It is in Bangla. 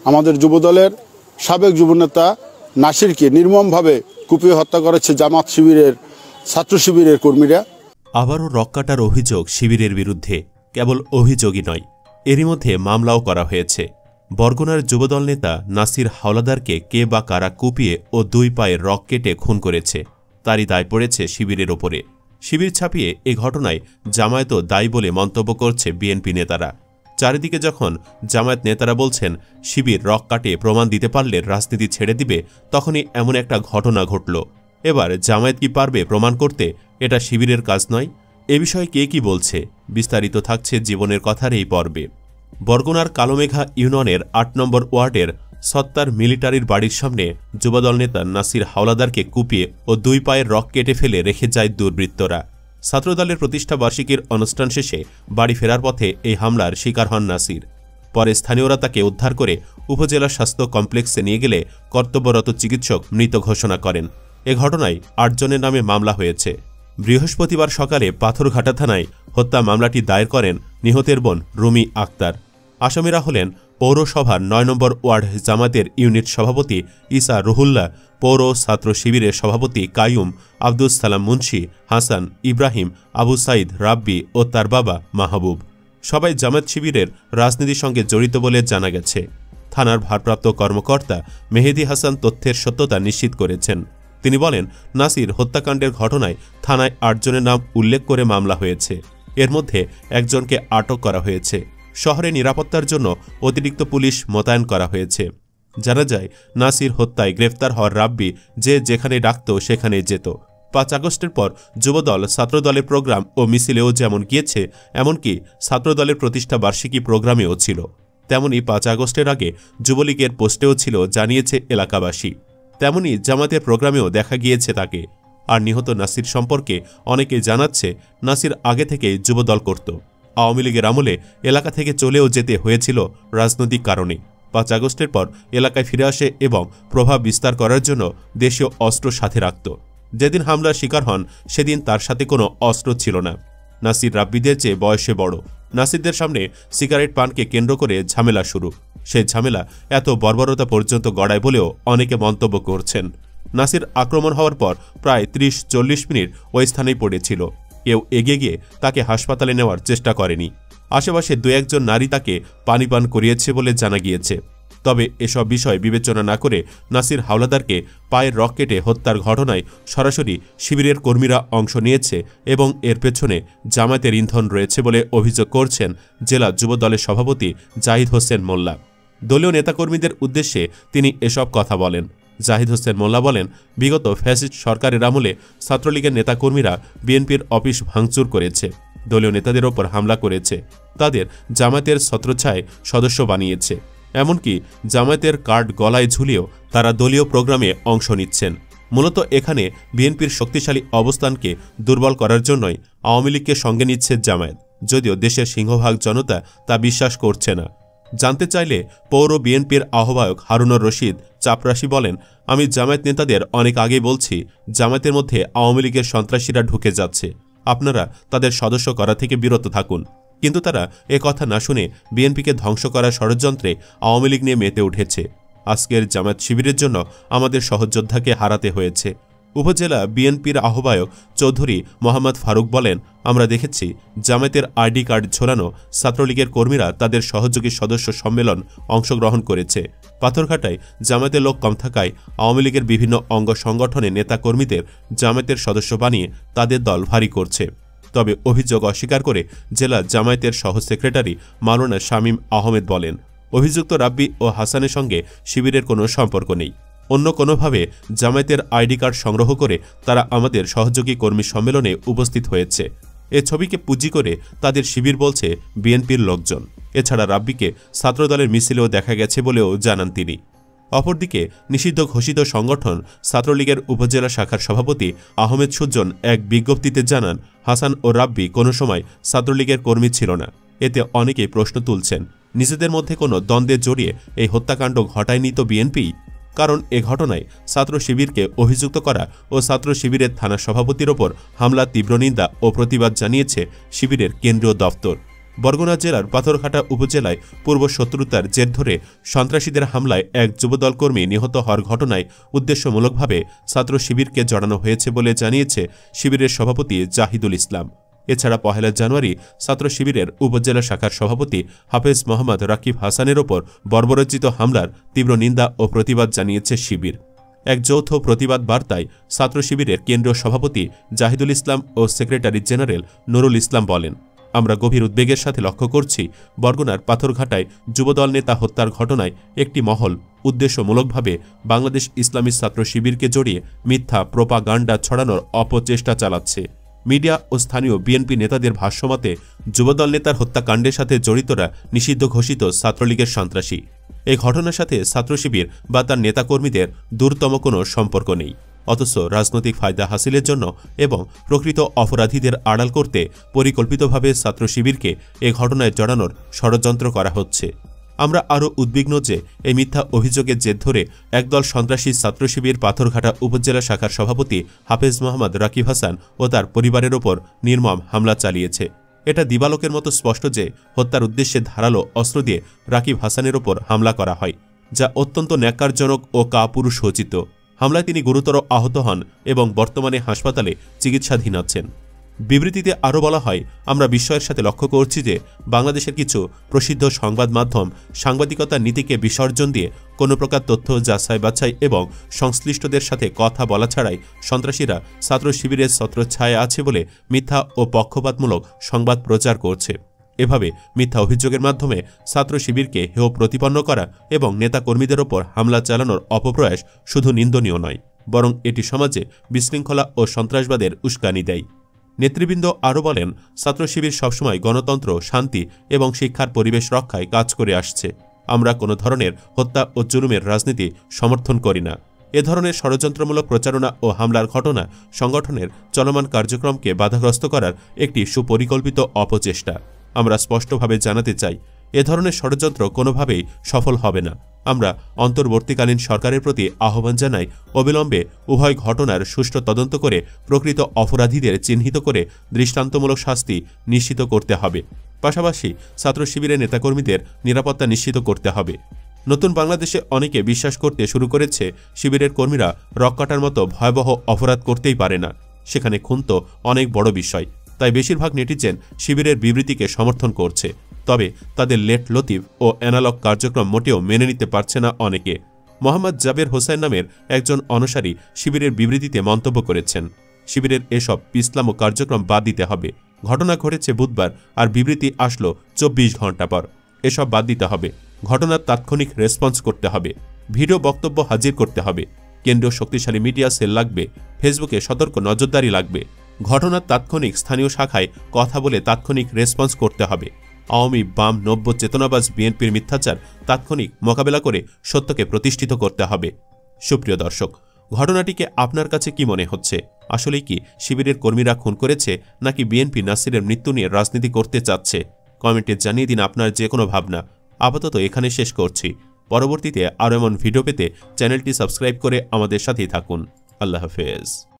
আমাদের যুবদলের সাবেক যুবনেতা নাসিরকে নির্মমভাবে কুপিয়ে হত্যা করেছে জামাত শিবিরের ছাত্র শিবিরের কর্মীরা। আবারও রক্কাটার অভিযোগ শিবিরের বিরুদ্ধে, কেবল অভিযোগই নয়, এরই মধ্যে মামলাও করা হয়েছে। বরগুনার যুবদল নেতা নাসির হাওলাদারকে কে বা কারা কুপিয়ে ও 2 পায়ে রক কেটে খুন করেছে, তারই দায় পড়েছে শিবিরের ওপরে। শিবির ছাপিয়ে এ ঘটনায় জামায়াতও দায়ী বলে মন্তব্য করছে বিএনপি নেতারা। চারিদিকে যখন জামায়াত নেতারা বলছেন শিবির রক কাটে প্রমাণ দিতে পারলে রাজনীতি ছেড়ে দিবে, তখনই এমন একটা ঘটনা ঘটল। এবার জামায়াত কি পারবে প্রমাণ করতে এটা শিবিরের কাজ নয়? এ বিষয়ে কে কি বলছে, বিস্তারিত থাকছে জীবনের কথার এই পর্বে। বরগুনার কালোমেঘা ইউনিয়নের 8 নম্বর ওয়ার্ডের সত্তার মিলিটারির বাড়ির সামনে যুবদল নেতা নাসির হাওলাদারকে কুপিয়ে ও 2 পায়ের রক কেটে ফেলে রেখে যায় দুর্বৃত্তরা। ছাত্রদলের প্রতিষ্ঠা বার্ষিকীর অনুষ্ঠান শেষে বাড়ি ফেরার পথে এই হামলার শিকার হন নাসির। পরে স্থানীয়রা তাকে উদ্ধার করে উপজেলা স্বাস্থ্য কমপ্লেক্সে নিয়ে গেলে কর্তব্যরত চিকিৎসক মৃত ঘোষণা করেন। এ ঘটনায় 8 জনের নামে মামলা হয়েছে। বৃহস্পতিবার সকালে পাথরঘাটা থানায় হত্যা মামলাটি দায়ের করেন নিহতের বোন রুমি আক্তার। আসামিরা হলেন পৌরসভার 9 নম্বর ওয়ার্ড জামাতের ইউনিট সভাপতি ইসা রুহুল্লাহ, পৌর ছাত্র শিবিরের সভাপতি কাইয়ুম, আব্দুস সালাম মুন্সি, হাসান, ইব্রাহিম, আবু সাইদ, রাব্বি ও তার বাবা মাহবুব। সবাই জামাত শিবিরের রাজনীতির সঙ্গে জড়িত বলে জানা গেছে। থানার ভারপ্রাপ্ত কর্মকর্তা মেহেদি হাসান তথ্যের সত্যতা নিশ্চিত করেছেন। তিনি বলেন, নাসির হত্যাকাণ্ডের ঘটনায় থানায় 8 জনের নাম উল্লেখ করে মামলা হয়েছে। এর মধ্যে 1 জনকে আটক করা হয়েছে। শহরে নিরাপত্তার জন্য অতিরিক্ত পুলিশ মোতায়েন করা হয়েছে। জানা যায়, নাসির হত্যায় গ্রেফতার হওয়ার রাব্বি যে যেখানে ডাকত সেখানেই যেত। 5 আগস্টের পর যুবদল ছাত্রদলের প্রোগ্রাম ও মিছিলেও যেমন গিয়েছে, এমনকি ছাত্রদলের প্রতিষ্ঠা বার্ষিকী প্রোগ্রামেও ছিল। তেমনি 5 আগস্টের আগে যুবলীগের পোস্টেও ছিল, জানিয়েছে এলাকাবাসী। তেমনি জামাতের প্রোগ্রামেও দেখা গিয়েছে তাকে। আর নিহত নাসির সম্পর্কে অনেকে জানাচ্ছে, নাসির আগে থেকেই যুবদল করত। আওয়ামী লীগের আমলে এলাকা থেকে চলেও যেতে হয়েছিল রাজনৈতিক কারণে। 5 আগস্টের পর এলাকায় ফিরে আসে এবং প্রভাব বিস্তার করার জন্য দেশীয় অস্ত্র সাথে রাখত। যেদিন হামলার শিকার হন সেদিন তার সাথে কোনো অস্ত্র ছিল না। নাসির রাব্বিদের চেয়ে বয়সে বড়। নাসিরদের সামনে সিগারেট পানকে কেন্দ্র করে ঝামেলা শুরু। সেই ঝামেলা এত বর্বরতা পর্যন্ত গড়ায় বলেও অনেকে মন্তব্য করছেন। নাসির আক্রমণ হওয়ার পর প্রায় 30-40 মিনিট ওই স্থানেই পড়েছিল। কেউ এগিয়ে গিয়ে তাকে হাসপাতালে নেওয়ার চেষ্টা করেনি। আশেপাশে 2-1 জন নারী তাকে পানি পান করিয়েছে বলে জানা গিয়েছে। তবে এসব বিষয় বিবেচনা না করে নাসির হাওলাদারকে পায়ের রক কেটে হত্যার ঘটনায় সরাসরি শিবিরের কর্মীরা অংশ নিয়েছে এবং এর পেছনে জামায়াতের ইন্ধন রয়েছে বলে অভিযোগ করছেন জেলা যুবদলের সভাপতি জাহিদ হোসেন মোল্লা। দলীয় নেতাকর্মীদের উদ্দেশ্যে তিনি এসব কথা বলেন। জাহিদ হোসেন মোল্লা বলেন, বিগত ফ্যাসিস্ট সরকারের আমলে ছাত্রলীগের নেতাকর্মীরা বিএনপির অফিস ভাঙচুর করেছে, দলীয় নেতাদের ওপর হামলা করেছে, তাদের জামায়াতের ছত্রছায়ায় সদস্য বানিয়েছে। এমনকি জামায়াতের কার্ড গলায় ঝুলিয়েও তারা দলীয় প্রোগ্রামে অংশ নিচ্ছেন। মূলত এখানে বিএনপির শক্তিশালী অবস্থানকে দুর্বল করার জন্যই আওয়ামী লীগকে সঙ্গে নিচ্ছে জামায়াত, যদিও দেশের সিংহভাগ জনতা তা বিশ্বাস করছে না। জানতে চাইলে পৌর বিএনপির আহ্বায়ক হারুনুর রশিদ চাপরাশি বলেন, আমি জামায়াত নেতাদের অনেক আগেই বলছি, জামায়াতের মধ্যে আওয়ামী লীগের সন্ত্রাসীরা ঢুকে যাচ্ছে, আপনারা তাদের সদস্য করা থেকে বিরত থাকুন। কিন্তু তারা এ কথা না শুনে বিএনপিকে ধ্বংস করার ষড়যন্ত্রে আওয়ামী লীগ নিয়ে মেতে উঠেছে। আজকের জামায়াত শিবিরের জন্য আমাদের সহযোদ্ধাকে হারাতে হয়েছে। উপজেলা বিএনপির আহ্বায়ক চৌধুরী মোহাম্মদ ফারুক বলেন, আমরা দেখেছি জামায়াতের আইডি কার্ড ঝোলানো ছাত্রলীগের কর্মীরা তাদের সহযোগী সদস্য সম্মেলন অংশগ্রহণ করেছে। পাথরঘাটায় জামায়াতের লোক কম থাকায় আওয়ামী লীগের বিভিন্ন অঙ্গ সংগঠনের নেতাকর্মীদের জামায়াতের সদস্য বানিয়ে তাদের দল ভারী করছে। তবে অভিযোগ অস্বীকার করে জেলা জামায়াতের সহ সেক্রেটারি মাওলানা শামীম আহমেদ বলেন, অভিযুক্ত রাব্বি ও হাসানের সঙ্গে শিবিরের কোনো সম্পর্ক নেই। অন্য কোনোভাবে জামায়াতের আইডি কার্ড সংগ্রহ করে তারা আমাদের সহযোগী কর্মী সম্মেলনে উপস্থিত হয়েছে। এ ছবিকে পুঁজি করে তাদের শিবির বলছে বিএনপির লোকজন। এছাড়া রাব্বিকে ছাত্রদলের মিছিলেও দেখা গেছে বলেও জানান তিনি। অপরদিকে নিষিদ্ধ ঘোষিত সংগঠন ছাত্রলীগের উপজেলা শাখার সভাপতি আহমেদ সুজন এক বিজ্ঞপ্তিতে জানান, হাসান ও রাব্বি কোনো সময় ছাত্রলীগের কর্মী ছিল না। এতে অনেকেই প্রশ্ন তুলছেন, নিজেদের মধ্যে কোনো দ্বন্দ্বে জড়িয়ে এই হত্যাকাণ্ড ঘটায়নি তো বিএনপি? কারণ এ ঘটনায় ছাত্র শিবিরকে অভিযুক্ত করা ও ছাত্র শিবিরের থানা সভাপতির ওপর হামলা তীব্র নিন্দা ও প্রতিবাদ জানিয়েছে শিবিরের কেন্দ্রীয় দফতর। বরগুনা জেলার পাথরঘাটা উপজেলায় পূর্ব শত্রুতার জের ধরে সন্ত্রাসীদের হামলায় এক যুবদল কর্মী নিহত হওয়ার ঘটনায় উদ্দেশ্যমূলকভাবে ছাত্র শিবিরকে জড়ানো হয়েছে বলে জানিয়েছে শিবিরের সভাপতি জাহিদুল ইসলাম। এছাড়া 1 জানুয়ারি ছাত্র শিবিরের উপজেলা শাখার সভাপতি হাফেজ মোহাম্মদ রাকিব হাসানের ওপর বর্বরোচিত হামলার তীব্র নিন্দা ও প্রতিবাদ জানিয়েছে শিবির। এক যৌথ প্রতিবাদ বার্তায় ছাত্র শিবিরের কেন্দ্রীয় সভাপতি জাহিদুল ইসলাম ও সেক্রেটারি জেনারেল নুরুল ইসলাম বলেন, আমরা গভীর উদ্বেগের সাথে লক্ষ্য করছি বরগুনার পাথরঘাটায় যুবদল নেতা হত্যার ঘটনায় একটি মহল উদ্দেশ্যমূলকভাবে বাংলাদেশ ইসলামী ছাত্র শিবিরকে জড়িয়ে মিথ্যা প্রোপাগান্ডা ছড়ানোর অপচেষ্টা চালাচ্ছে। মিডিয়া ও স্থানীয় বিএনপি নেতাদের ভাষ্যমতে যুবদল নেতার হত্যাকাণ্ডের সাথে জড়িতরা নিষিদ্ধ ঘোষিত ছাত্রলীগের সন্ত্রাসী। এই ঘটনার সাথে ছাত্র শিবির বা তার নেতাকর্মীদের দূরতম কোনো সম্পর্ক নেই, অথচ রাজনৈতিক ফায়দা হাসিলের জন্য এবং প্রকৃত অপরাধীদের আড়াল করতে পরিকল্পিতভাবে ছাত্র শিবিরকে এ ঘটনায় জড়ানোর ষড়যন্ত্র করা হচ্ছে। আমরা আরও উদ্বিগ্ন যে এই মিথ্যা অভিযোগের জের ধরে একদল সন্ত্রাসী ছাত্র শিবির পাথরঘাটা উপজেলা শাখার সভাপতি হাফেজ মোহাম্মদ রাকিব হাসান ও তার পরিবারের ওপর নির্মম হামলা চালিয়েছে। এটা দিবালোকের মতো স্পষ্ট যে হত্যার উদ্দেশ্যে ধারালো অস্ত্র দিয়ে রাকিব হাসানের ওপর হামলা করা হয়, যা অত্যন্ত ন্যাক্কারজনক ও কাপুরুষোচিত। হামলায় তিনি গুরুতর আহত হন এবং বর্তমানে হাসপাতালে চিকিৎসাধীন আছেন। বিবৃতিতে আরও বলা হয়, আমরা বিস্ময়ের সাথে লক্ষ্য করছি যে বাংলাদেশের কিছু প্রসিদ্ধ সংবাদ মাধ্যম সাংবাদিকতার নীতিকে বিসর্জন দিয়ে কোনো প্রকার তথ্য যাচাই বাছাই এবং সংশ্লিষ্টদের সাথে কথা বলা ছাড়াই সন্ত্রাসীরা ছাত্র শিবিরের ছত্রছায়া আছে বলে মিথ্যা ও পক্ষপাতমূলক সংবাদ প্রচার করছে। এভাবে মিথ্যা অভিযোগের মাধ্যমে ছাত্র শিবিরকে হেয় প্রতিপন্ন করা এবং নেতাকর্মীদের ওপর হামলা চালানোর অপপ্রয়াস শুধু নিন্দনীয় নয়, বরং এটি সমাজে বিশৃঙ্খলা ও সন্ত্রাসবাদের উস্কানি দেয়। নেতৃবৃন্দ আরও বলেন, ছাত্র শিবির সবসময় গণতন্ত্র, শান্তি এবং শিক্ষার পরিবেশ রক্ষায় কাজ করে আসছে। আমরা কোনো ধরনের হত্যা ও জুলুমের রাজনীতি সমর্থন করি না। এ ধরনের ষড়যন্ত্রমূলক প্রচারণা ও হামলার ঘটনা সংগঠনের চলমান কার্যক্রমকে বাধাগ্রস্ত করার একটি সুপরিকল্পিত অপচেষ্টা। আমরা স্পষ্টভাবে জানাতে চাই, এ ধরনের ষড়যন্ত্র কোনোভাবেই সফল হবে না। আমরা অন্তর্বর্তীকালীন সরকারের প্রতি আহ্বান জানাই, অবিলম্বে উভয় ঘটনার সুষ্ঠু তদন্ত করে প্রকৃত অপরাধীদের চিহ্নিত করে দৃষ্টান্তমূলক শাস্তি নিশ্চিত করতে হবে। পাশাপাশি ছাত্র শিবিরের নেতাকর্মীদের নিরাপত্তা নিশ্চিত করতে হবে। নতুন বাংলাদেশে অনেকে বিশ্বাস করতে শুরু করেছে শিবিরের কর্মীরা রক কাটার মতো ভয়াবহ অপরাধ করতেই পারে না। সেখানে খুন তো অনেক বড় বিষয়। তাই বেশিরভাগ নেটিজেন শিবিরের বিবৃতিকে সমর্থন করছে। তবে তাদের লেট লতিফ ও অ্যানালগ কার্যক্রম মোটেও মেনে নিতে পারছে না অনেকে। মোহাম্মদ জাবের হোসেন নামের একজন অনুসারী শিবিরের বিবৃতিতে মন্তব্য করেছেন, শিবিরের এসব ইসলাম কার্যক্রম বাদ দিতে হবে। ঘটনা ঘটেছে বুধবার, আর বিবৃতি আসলো 24 ঘন্টা পর। এসব বাদ দিতে হবে। ঘটনার তাৎক্ষণিক রেসপন্স করতে হবে। ভিডিও বক্তব্য হাজির করতে হবে। কেন্দ্রীয় শক্তিশালী মিডিয়া সেল লাগবে। ফেসবুকে সতর্ক নজরদারি লাগবে। ঘটনার তাৎক্ষণিক স্থানীয় শাখায় কথা বলে তাৎক্ষণিক রেসপন্স করতে হবে। আওয়ামী, বাম, নব্য চেতনাবাজ বিএনপির মিথ্যাচার তাৎক্ষণিক মোকাবেলা করে সত্যকে প্রতিষ্ঠিত করতে হবে। সুপ্রিয় দর্শক, ঘটনাটিকে আপনার কাছে কি মনে হচ্ছে? আসলেই কি শিবিরের কর্মীরা খুন করেছে, নাকি বিএনপি নাসিরের মৃত্যু নিয়ে রাজনীতি করতে চাচ্ছে? কমেন্টে জানিয়ে দিন আপনার যে কোনো ভাবনা। আপাতত এখানে শেষ করছি। পরবর্তীতে আরও এমন ভিডিও পেতে চ্যানেলটি সাবস্ক্রাইব করে আমাদের সাথেই থাকুন। আল্লাহ হাফেজ।